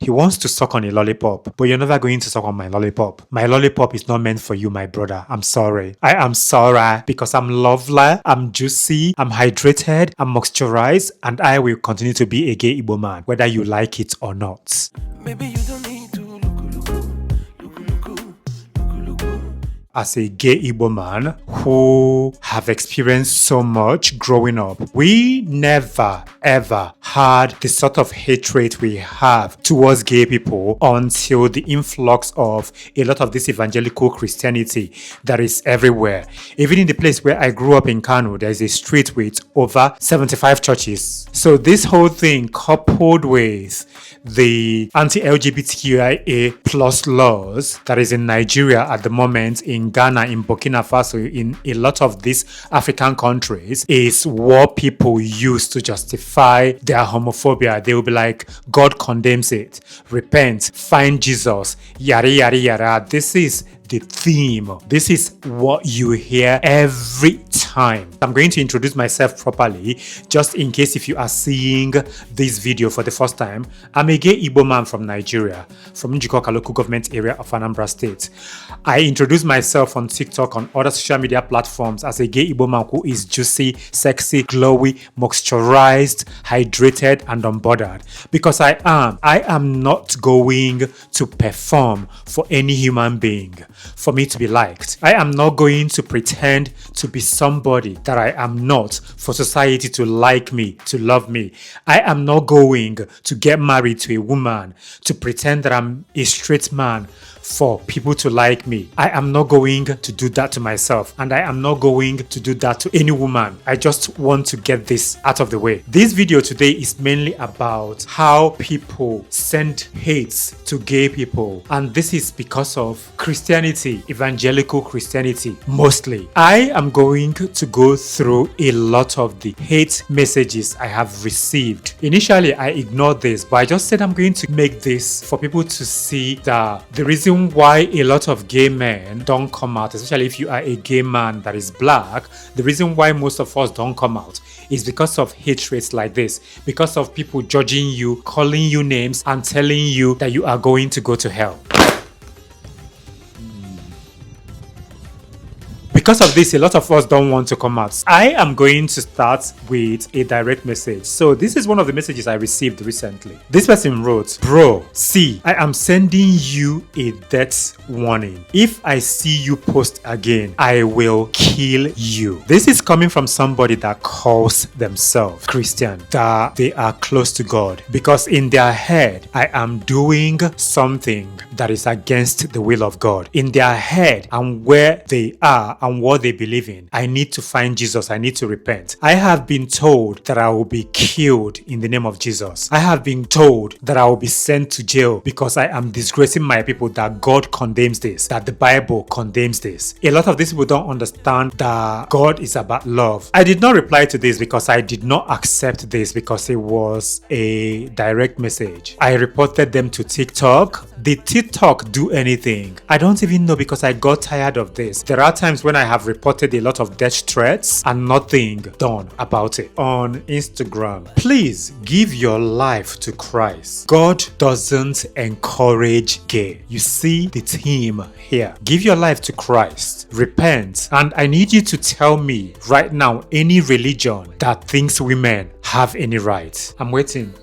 He wants to suck on a lollipop, but you're never going to suck on my lollipop. My lollipop is not meant for you, my brother. I'm sorry. I am sorry because I'm lovely, I'm juicy, I'm hydrated, I'm moisturized, and I will continue to be a gay Igbo man, whether you like it or not. Maybe you don't need to look. As a gay Igbo man who have experienced so much growing up, we never ever had the sort of hatred we have towards gay people until the influx of a lot of this evangelical Christianity that is everywhere. Even in the place where I grew up in Kano, there's a street with over 75 churches. So this whole thing, coupled with the anti-LGBTQIA plus laws that is in Nigeria at the moment, in Ghana, in Burkina Faso, in a lot of these African countries, is what people use to justify their homophobia. They will be like, God condemns it, repent, find Jesus, yada yada yada. This is the theme. This is what you hear every time. I'm going to introduce myself properly, just in case if you are seeing this video for the first time. I'm a gay Igbo man from Nigeria, from Njikoka local government area of Anambra State. I introduce myself on TikTok, on other social media platforms, as a gay Igbo man who is juicy, sexy, glowy, moisturized, hydrated, and unbothered. Because I am not going to perform for any human being for me to be liked. I am not going to pretend to be somebody that I am not for society to like me, to love me. I am not going to get married to a woman to pretend that I'm a straight man for people to like me. I am not going to do that to myself, and I am not going to do that to any woman. I just want to get this out of the way. This video today is mainly about how people send hates to gay people, and this is because of Christianity, evangelical Christianity mostly. I am going to go through a lot of the hate messages I have received. Initially, I ignored this, but I just said I'm going to make this for people to see that the reason why a lot of gay men don't come out, especially if you are a gay man that is black, the reason why most of us don't come out is because of hatreds like this, because of people judging you, calling you names, and telling you that you are going to go to hell. Because of this, a lot of us don't want to come out. I am going to start with a direct message. So this is one of the messages I received recently. This person wrote, "Bro, see, I am sending you a death warning. If I see you post again, I will kill you." This is coming from somebody that calls themselves Christian, that they are close to God. Because in their head, I am doing something that is against the will of God. In their head and where they are and what they believe in, I need to find Jesus. I need to repent. I have been told that I will be killed in the name of Jesus. I have been told that I will be sent to jail because I am disgracing my people, that God condemns this, that the Bible condemns this. A lot of these people don't understand that God is about love. I did not reply to this because I did not accept this because it was a direct message. I reported them to TikTok. Did TikTok do anything? I don't even know because I got tired of this. There are times when I have reported a lot of death threats and nothing done about it. On Instagram, please give your life to Christ. God doesn't encourage gay. You see the theme here. Give your life to Christ. Repent. And I need you to tell me right now any religion that thinks women have any rights. I'm waiting.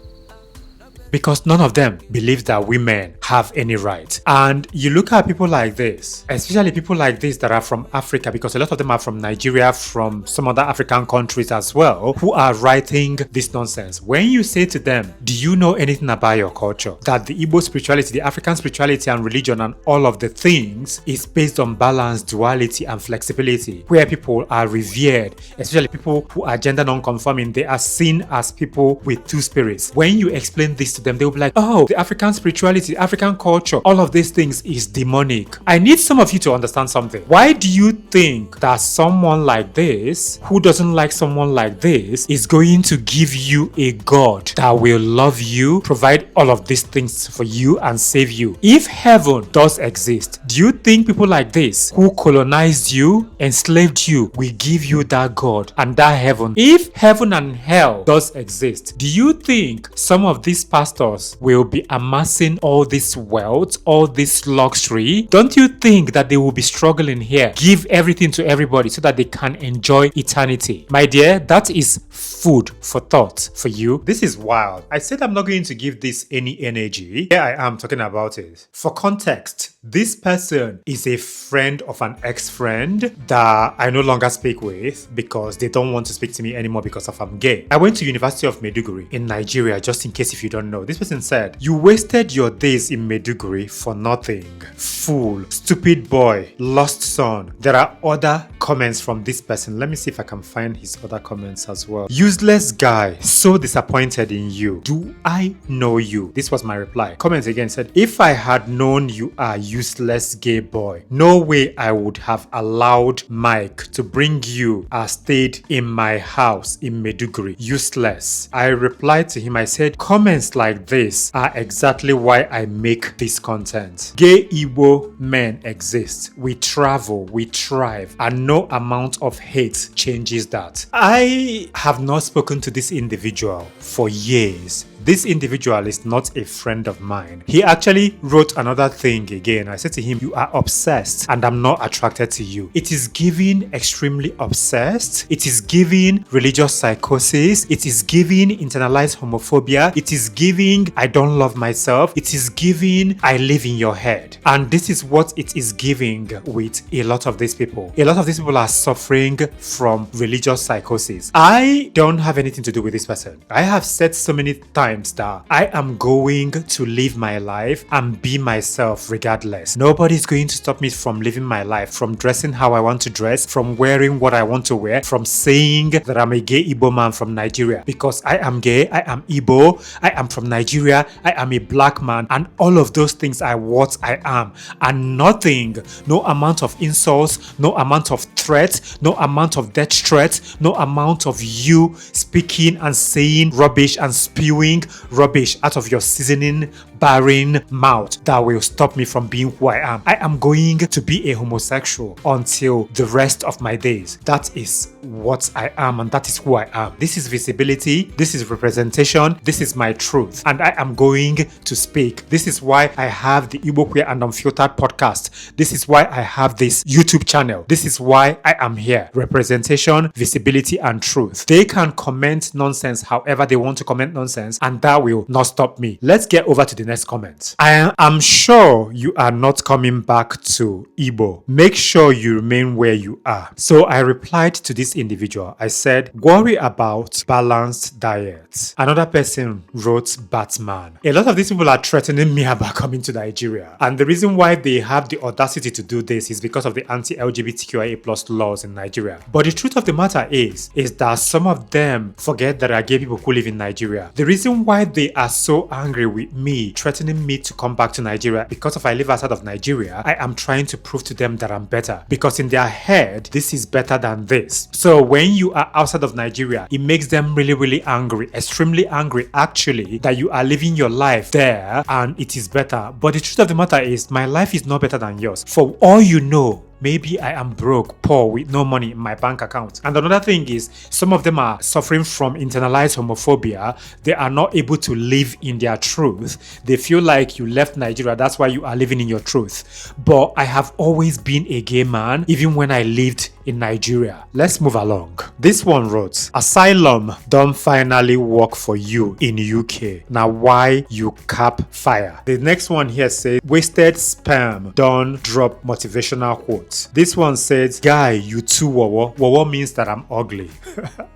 Because none of them believe that women have any right. And you look at people like this, especially people like this that are from Africa, because a lot of them are from Nigeria, from some other African countries as well, who are writing this nonsense. When you say to them, do you know anything about your culture? That the Igbo spirituality, the African spirituality and religion and all of the things is based on balance, duality and flexibility, where people are revered, especially people who are gender non-conforming. They are seen as people with two spirits. When you explain this to them, they will be like, oh, the African spirituality, African culture, all of these things is demonic. I need some of you to understand something. Why do you think that someone like this, who doesn't like someone like this, is going to give you a God that will love you, provide all of these things for you and save you? If heaven does exist, do you think people like this, who colonized you, enslaved you, will give you that God and that heaven? If heaven and hell does exist, do you think some of these pastors pastors will be amassing all this wealth, all this luxury, don't you think that they will be struggling here? Give everything to everybody so that they can enjoy eternity. My dear, that is food for thought for you. This is wild. I said I'm not going to give this any energy. Here I am talking about it. For context, this person is a friend of an ex-friend that I no longer speak with because they don't want to speak to me anymore because of I'm gay. I went to University of Maiduguri in Nigeria, just in case if you don't know. This person said, you wasted your days in Maiduguri for nothing. Fool, stupid boy, lost son. There are other comments from this person. Let me see if I can find his other comments as well. Useless guy, so disappointed in you. Do I know you? This was my reply. Comment again said, if I had known you are useless gay boy, no way I would have allowed Mike to bring you and stayed in my house in Maiduguri. Useless. I replied to him, I said, comments like this are exactly why I make this content. Gay Igbo men exist. We travel, we thrive, and no amount of hate changes that. I have not spoken to this individual for years. This individual is not a friend of mine. He actually wrote another thing again. I said to him, you are obsessed and I'm not attracted to you. It is giving extremely obsessed. It is giving religious psychosis. It is giving internalized homophobia. It is giving I don't love myself. It is giving I live in your head. And this is what it is giving with a lot of these people. A lot of these people are suffering from religious psychosis. I don't have anything to do with this person. I have said so many times that I am going to live my life and be myself regardless. Nobody's going to stop me from living my life, from dressing how I want to dress, from wearing what I want to wear, from saying that I'm a gay Igbo man from Nigeria. Because I am gay, I am Igbo, I am from Nigeria, I am a black man, and all of those things are what I am. And nothing, no amount of insults, no amount of threats, no amount of death threats, no amount of you speaking and saying rubbish and spewing rubbish out of your seasoning barren mouth that will stop me from being who I am. I am going to be a homosexual until the rest of my days. That is what I am and that is who I am. This is visibility, this is representation, this is my truth, and I am going to speak. This is why I have the Igbo Queer and Unfiltered podcast. This is why I have this YouTube channel. This is why I am here. Representation, visibility, and truth. They can comment nonsense however they want to comment nonsense, and that will not stop me. Let's get over to the next comment. I am sure you are not coming back to Igbo. Make sure you remain where you are. So I replied to this individual. I said, worry about balanced diet. Another person wrote Batman. A lot of these people are threatening me about coming to Nigeria. And the reason why they have the audacity to do this is because of the anti-LGBTQIA plus laws in Nigeria. But the truth of the matter is that some of them forget that there are gay people who live in Nigeria. The reason why they are so angry with me, threatening me to come back to Nigeria, because if I live outside of Nigeria, I am trying to prove to them that I'm better. Because in their head, this is better than this. So when you are outside of Nigeria, it makes them really, really angry, extremely angry actually, that you are living your life there and it is better. But the truth of the matter is, my life is not better than yours. For all you know, maybe I am broke, poor, with no money in my bank account. And another thing is, some of them are suffering from internalized homophobia. They are not able to live in their truth. They feel like you left Nigeria, that's why you are living in your truth. But I have always been a gay man, even when I lived in Nigeria. Let's move along. This one wrote, asylum don't finally work for you in UK. Now why you cap fire? The next one here says, wasted sperm don't drop motivational quote. This one says, guy, you too wawa. Wawa means that I'm ugly.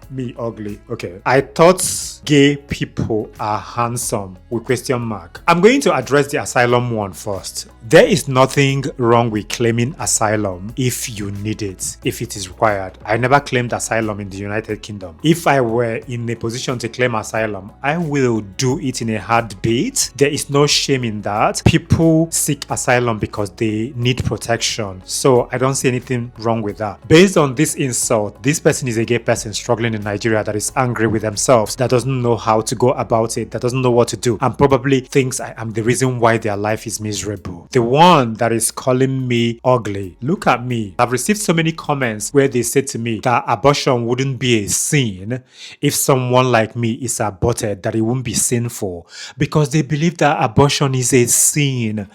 Me ugly. Okay. I thought gay people are handsome with question mark. I'm going to address the asylum one first. There is nothing wrong with claiming asylum if you need it, if it is required. I never claimed asylum in the United Kingdom. If I were in a position to claim asylum, I will do it in a heartbeat. There is no shame in that. People seek asylum because they need protection. So I don't see anything wrong with that. Based on this insult, this person is a gay person struggling in Nigeria that is angry with themselves, that doesn't know how to go about it, that doesn't know what to do, and probably thinks I am the reason why their life is miserable. The one that is calling me ugly, look at me. I've received so many comments comments where they said to me that abortion wouldn't be a sin if someone like me is aborted, that it wouldn't be sinful, because they believe that abortion is a sin.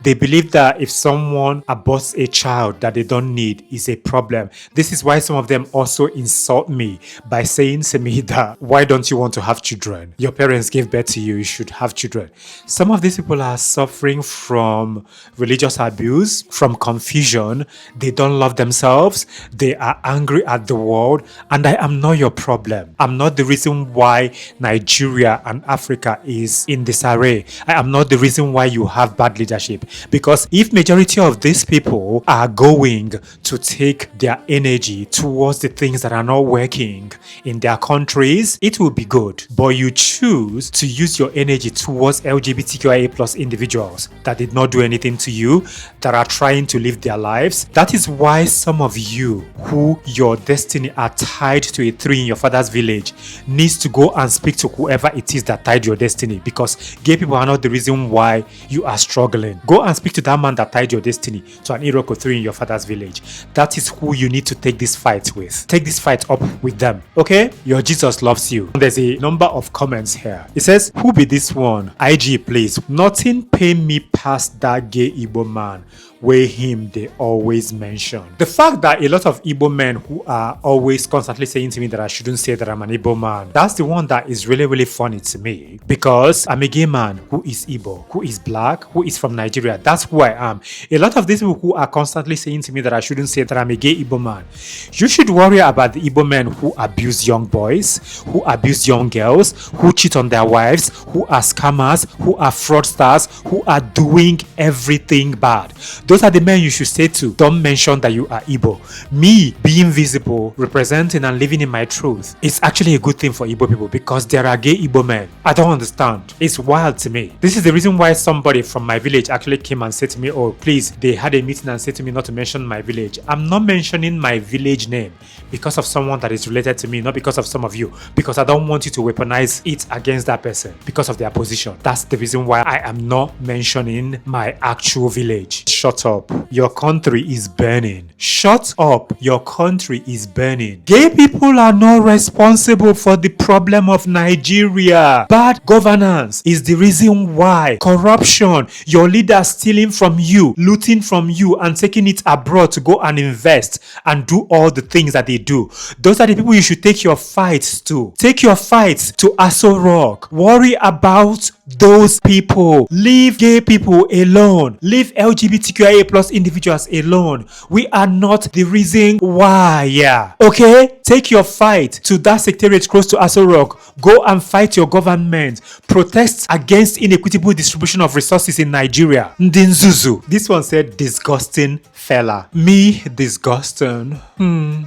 They believe that if someone aborts a child that they don't need is a problem. This is why some of them also insult me by saying to me that, why don't you want to have children? Your parents gave birth to you, you should have children. Some of these people are suffering from religious abuse, from confusion. They don't love themselves. They are angry at the world. And I am not your problem. I'm not the reason why Nigeria and Africa is in disarray. I am not the reason why you have bad leadership. Because if majority of these people are going to take their energy towards the things that are not working in their countries, it will be good. But you choose to use your energy towards LGBTQIA plus individuals that did not do anything to you, that are trying to live their lives. That is why some of you who your destiny are tied to a tree in your father's village needs to go and speak to whoever it is that tied your destiny, because gay people are not the reason why you are struggling. Go and speak to that man that tied your destiny to an Iroko 3 in your father's village. That is who you need to take this fight with. Take this fight up with them. Okay? Your Jesus loves you. There's a number of comments here. It says, who be this one? IG, please. Nothing pay me past that gay Igbo man where him they always mention. The fact that a lot of Igbo men who are always constantly saying to me that I shouldn't say that I'm an Igbo man, that's the one that is really, really funny to me, because I'm a gay man who is Igbo, who is black, who is from Nigeria. That's who I am. A lot of these people who are constantly saying to me that I shouldn't say that I'm a gay Igbo man, you should worry about the Igbo men who abuse young boys, who abuse young girls, who cheat on their wives, who are scammers, who are fraudsters, who are doing everything bad. Those are the men you should say to. Don't mention that you are Igbo. Me being visible, representing and living in my truth is actually a good thing for Igbo people, because there are gay Igbo men. I don't understand. It's wild to me. This is the reason why somebody from my village actually came and said to me, oh, please, they had a meeting and said to me not to mention my village. I'm not mentioning my village name because of someone that is related to me, not because of some of you, because I don't want you to weaponize it against that person because of their position. That's the reason why I am not mentioning my actual village. Shut up. Your country is burning. Shut up. Your country is burning. Gay people are not responsible for the problem of Nigeria. Bad governance is the reason why. Corruption, your leaders stealing from you, looting from you and taking it abroad to go and invest and do all the things that they do. Those are the people you should take your fights to. Take your fights to Aso Rock. Worry about those people. Leave gay people alone. Leave LGBTQIA plus individuals alone. We are not the reason why. Yeah. Okay? Take your fight to that secretariat close to Aso Rock. Go and fight your government. Protest against inequitable distribution of resources in Nigeria. Ndinzuzu. This one said disgusting fella. Me disgusting.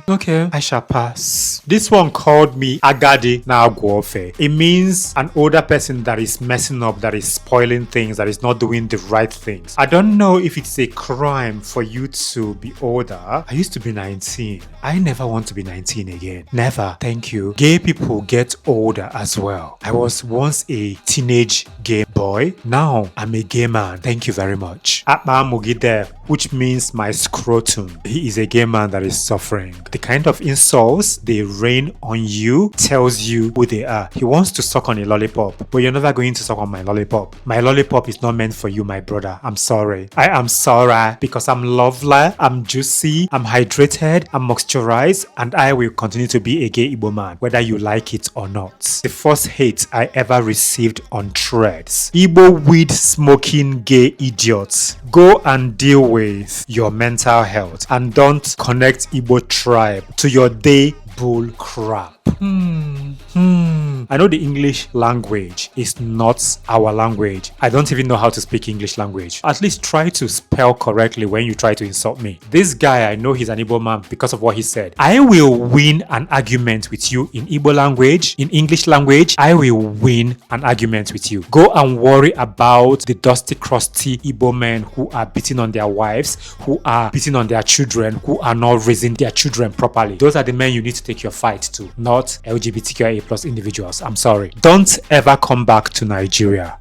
Okay. I shall pass. This one called me Agadi na Agwofe. It means an older person that is messing up, that is spoiling things, that is not doing the right things. I don't know if it's a crime for you to be older. I used to be 19. I never want to be 19 again. Never. Thank you. Gay people get older as well. I was once a teenage gay boy. Now I'm a gay man. Thank you very much. Atma Mugide, which means my scrotum. He is a gay man that is suffering. The kind of insults they rain on you tells you who they are. He wants to suck on a lollipop, but you're never going to suck on my lollipop. My lollipop is not meant for you, my brother. I'm sorry. I am sorry, because I'm lovely, I'm juicy, I'm hydrated, I'm moisturized, and I will continue to be a gay Igbo man, whether you like it or not. The first hate I ever received on Threads. Igbo weed smoking gay idiots. Go and deal with your mental health and don't connect Igbo tribe to your day bull crap. I know the English language is not our language. I don't even know how to speak English language. At least try to spell correctly when you try to insult me. This guy, I know he's an Igbo man because of what he said. I will win an argument with you in Igbo language, in English language. I will win an argument with you. Go and worry about the dusty, crusty Igbo men who are beating on their wives, who are beating on their children, who are not raising their children properly. Those are the men you need to take your fight to, not LGBTQIA plus individuals. I'm sorry. Don't ever come back to Nigeria.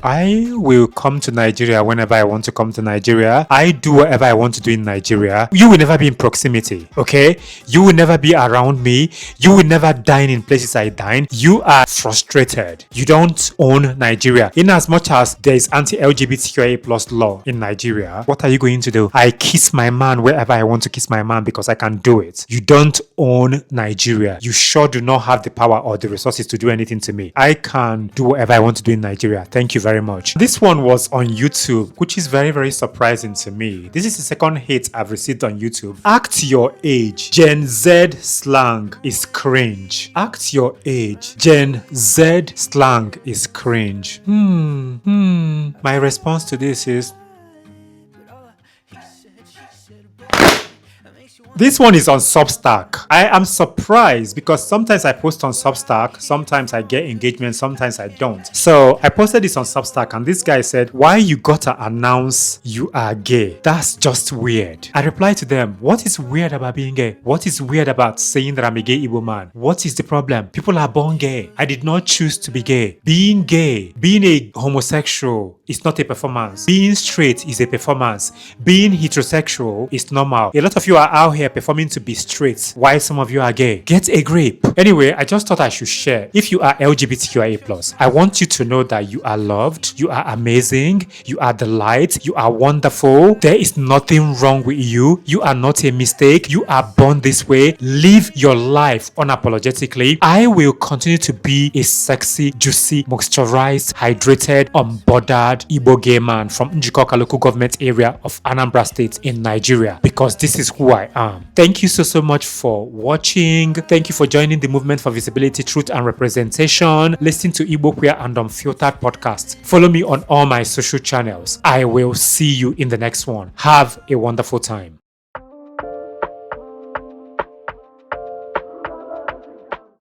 I will come to Nigeria whenever I want to come to Nigeria. I do whatever I want to do in Nigeria. You will never be in proximity, okay? You will never be around me. You will never dine in places I dine. You are frustrated. You don't own Nigeria. In as much as there is anti-LGBTQIA plus law in Nigeria, what are you going to do? I kiss my man wherever I want to kiss my man because I can do it. You don't own Nigeria. You sure do not have the power or the resources to do anything to me. I can do whatever I want to do in Nigeria. Thank you very much. This one was on YouTube, which is very, very surprising to me. This is the second hit I've received on YouTube. Act your age. Gen Z slang is cringe. Act your age. Gen Z slang is cringe. My response to this is, this one is on Substack. I am surprised because sometimes I post on Substack, sometimes I get engagement, sometimes I don't. So I posted this on Substack and this guy said, why you gotta announce you are gay? That's just weird. I replied to them, what is weird about being gay? What is weird about saying that I'm a gay Igbo man? What is the problem? People are born gay. I did not choose to be gay. Being gay, being a homosexual is not a performance. Being straight is a performance. Being heterosexual is normal. A lot of you are out here performing to be straight while some of you are gay. Get a grip. Anyway, I just thought I should share. If you are LGBTQIA+, I want you to know that you are loved, you are amazing, you are the light, you are wonderful. There is nothing wrong with you. You are not a mistake. You are born this way. Live your life unapologetically. I will continue to be a sexy, juicy, moisturized, hydrated, unbothered Igbo gay man from Njikoka local government area of Anambra State in Nigeria because this is who I am. Thank you so much for watching. Thank you for joining the movement for visibility, truth and representation. Listen to Igbo Queer and Unfiltered podcast. Follow me on all my social channels. I will see you in the next one. Have a wonderful time.